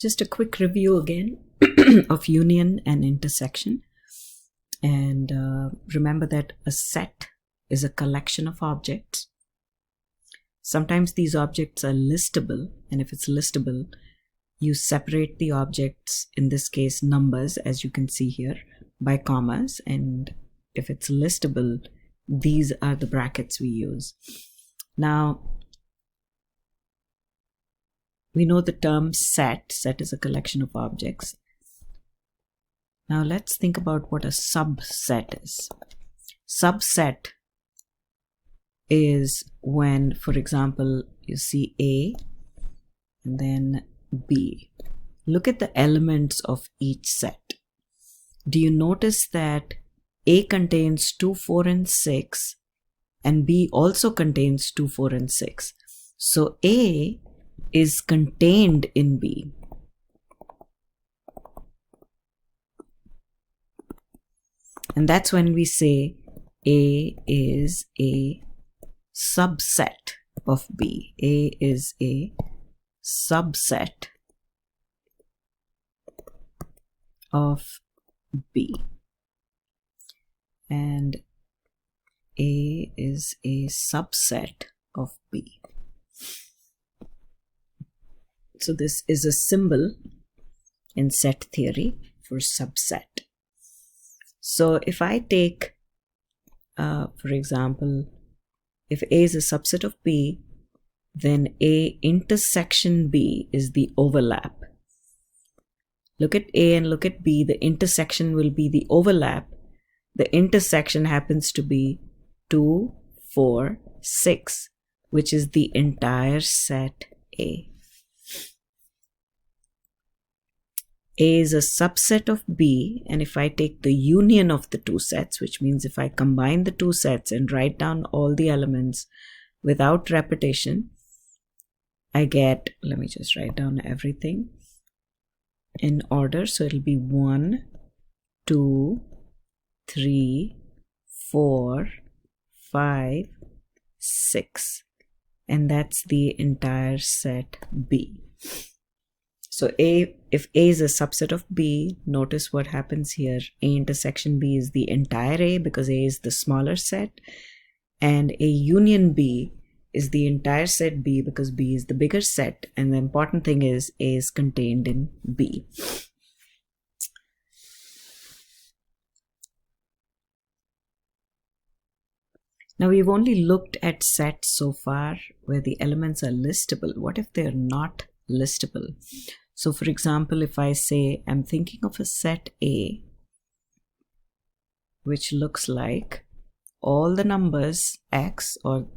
Just a quick review again of union and intersection. And remember that a set is a collection of objects. Sometimes these objects are listable, and if it's listable, you separate the objects, in this case numbers, as you can see here, by commas, and if it's listable, these are the brackets we use. Now, we know the term set. Set is a collection of objects. Now let's think about what a subset is. Subset is when, for example, you see A and then B. Look at the elements of each set. Do you notice that A contains 2, 4, and 6, and B also contains 2, 4, and 6. So A is contained in B. And that's when we say A is a subset of B. A is a subset of B. And A is a subset of B. So this is a symbol in set theory for subset. So if I take, for example, if A is a subset of B, then A intersection B is the overlap. Look at A and look at B. The intersection will be the overlap. The intersection happens to be 2, 4, 6, which is the entire set A. A is a subset of B, and if I take the union of the two sets, which means if I combine the two sets and write down all the elements without repetition, I get, let me just write down everything in order. So it'll be 1, 2, 3, 4, 5, 6, and that's the entire set B. So if A is a subset of B, notice what happens here. A intersection B is the entire A because A is the smaller set, and A union B is the entire set B because B is the bigger set, and the important thing is A is contained in B. Now we've only looked at sets so far where the elements are listable. What if they're not listable? So for example, if I say I'm thinking of a set A which looks like all the numbers x or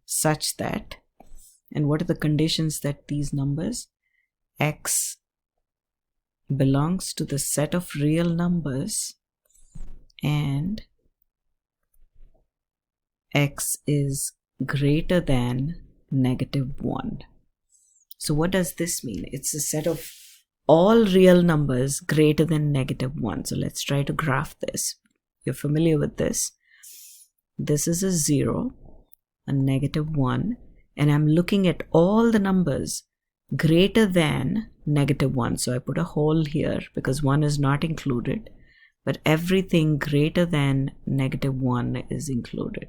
such that, and what are the conditions that these numbers x belongs to the set of real numbers and x is greater than -1. So what does this mean? It's a set of all real numbers greater than -1. So let's try to graph this. You're familiar with this. This is a 0, a -1, and I'm looking at all the numbers greater than -1. So I put a hole here because 1 is not included, but everything greater than -1 is included.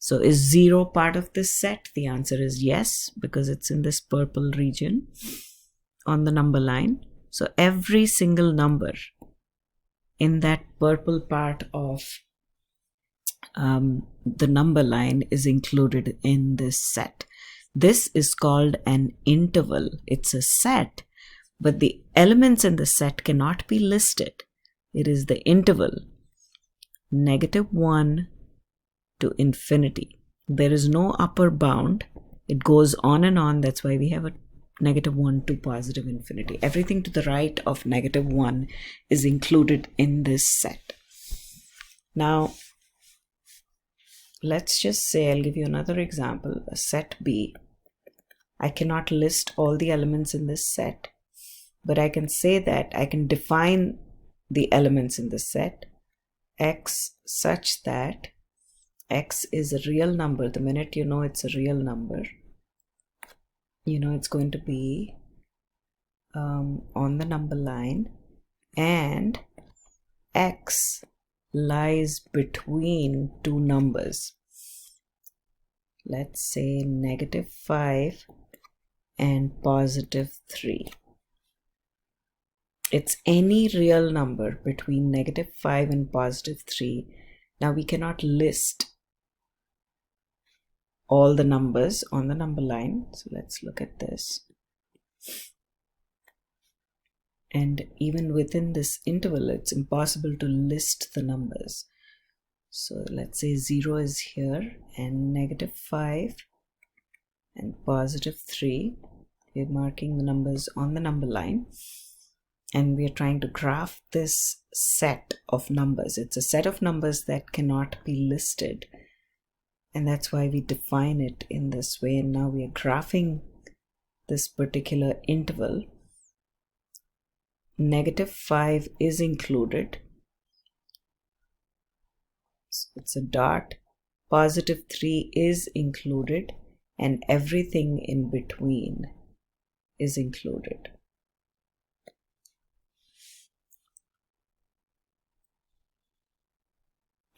So is 0 part of this set? The answer is yes, because it's in this purple region on the number line. So every single number in that purple part of the number line is included in this set. This is called an interval. It's a set, but the elements in the set cannot be listed. It is the interval -1 to infinity. There is no upper bound. It goes on and on. That's why we have a -1 to positive infinity. Everything to the right of -1 is included in this set. Now, let's just say, I'll give you another example, a set B. I cannot list all the elements in this set, but I can say that I can define the elements in the set x such that x is a real number. The minute you know it's a real number, you know it's going to be on the number line, and x lies between two numbers. Let's say -5 and +3. It's any real number between -5 and +3. Now we cannot list all the numbers on the number line. So let's look at this. And even within this interval, it's impossible to list the numbers. So let's say 0 is here and -5 and +3. We're marking the numbers on the number line. And we are trying to graph this set of numbers. It's a set of numbers that cannot be listed. And that's why we define it in this way. And now we are graphing this particular interval. -5 is included. So it's a dot. +3 is included. And everything in between is included.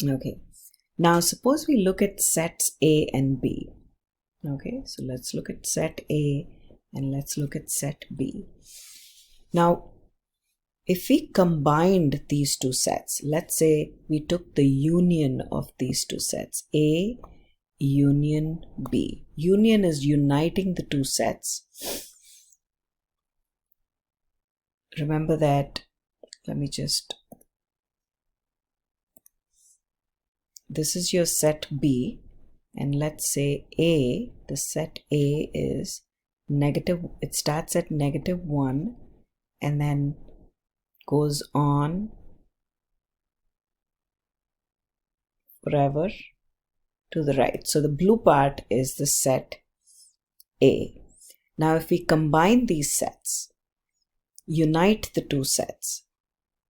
Okay, now suppose we look at sets A and B. Okay, so let's look at set A and let's look at set B. Now, if we combined these two sets, let's say we took the union of these two sets, A union B. Union is uniting the two sets. Remember that, this is your set B, and let's say A, the set A is negative, it starts at -1 and then goes on forever to the right. So the blue part is the set A. Now if we combine these sets, unite the two sets,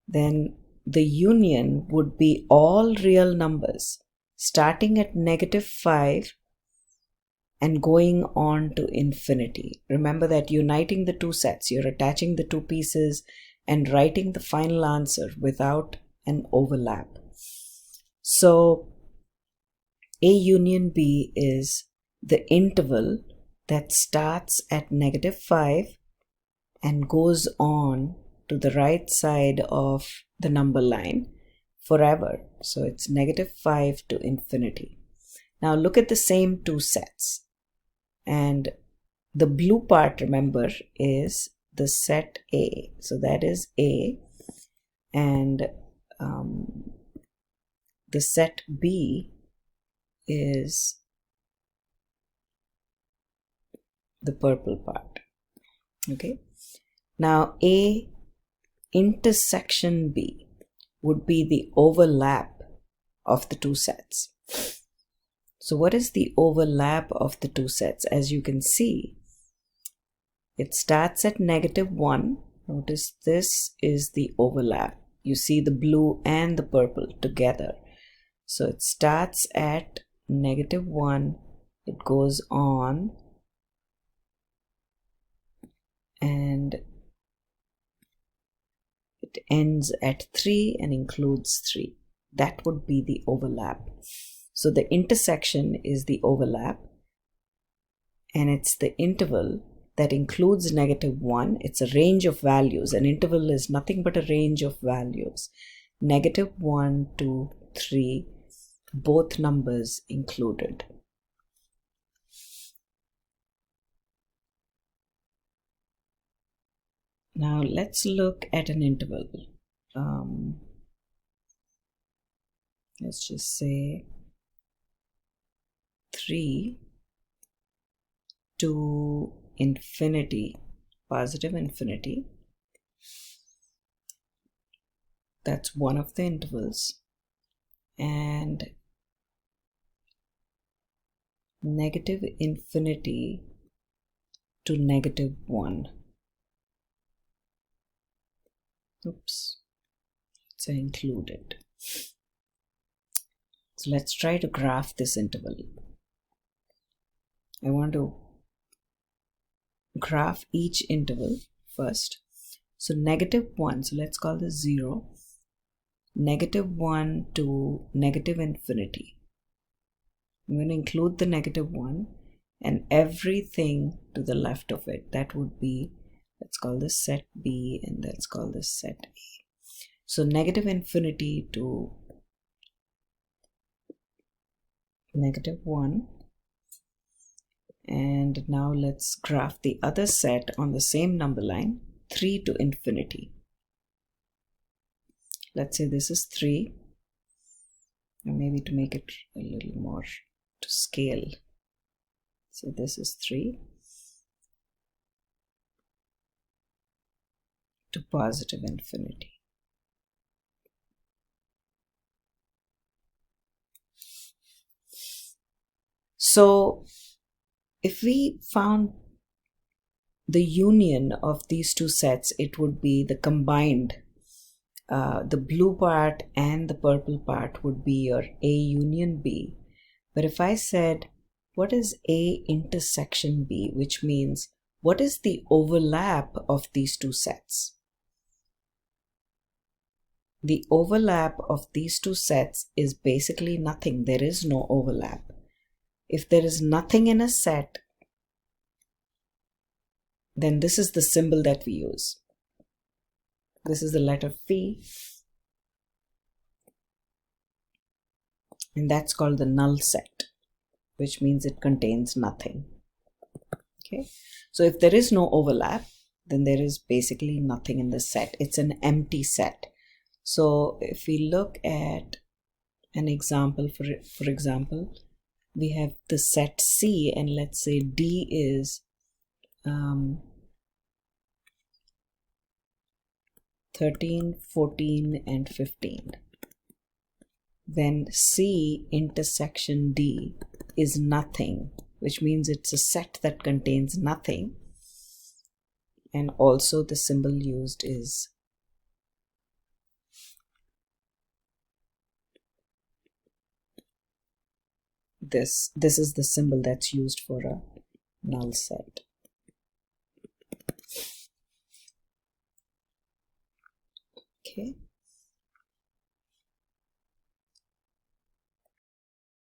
then the union would be all real numbers starting at -5 and going on to infinity. Remember that uniting the two sets, you're attaching the two pieces and writing the final answer without an overlap. So A union B is the interval that starts at -5 and goes on to the right side of the number line forever. So it's -5 to infinity. Now look at the same two sets. And the blue part, remember, is the set A. So that is A. And the set B is the purple part. Okay. Now A intersection B would be the overlap of the two sets. So what is the overlap of the two sets? As you can see, it starts at -1. Notice this is the overlap. You see the blue and the purple together. So it starts at -1, it goes on, and it ends at 3 and includes 3. That would be the overlap. So the intersection is the overlap, and it's the interval that includes -1. It's a range of values. An interval is nothing but a range of values. -1 to 3, both numbers included. Now let's look at an interval. Let's just say 3 to infinity, positive infinity. That's one of the intervals. And negative infinity to -1. Oops, it's included. So let's try to graph this interval. I want to graph each interval first. So -1, so let's call this 0, -1 to negative infinity. I'm going to include the -1 and everything to the left of it. That would be, let's call this set B and let's call this set A. So negative infinity to -1. And now let's graph the other set on the same number line, 3 to infinity. Let's say this is 3, and maybe to make it a little more to scale. So this is 3 to positive infinity. So if we found the union of these two sets, it would be the combined, the blue part and the purple part would be your A union B. But if I said, what is A intersection B, which means what is the overlap of these two sets? The overlap of these two sets is basically nothing. There is no overlap. If there is nothing in a set, then this is the symbol that we use. This is the letter phi, and that's called the null set, which means it contains nothing. Okay, so if there is no overlap, then there is basically nothing in the set. It's an empty set. So if we look at an example, for example, we have the set C, and let's say D is 13, 14, and 15. Then C intersection D is nothing, which means it's a set that contains nothing. And also the symbol used is this. This is the symbol that's used for a null set. Okay.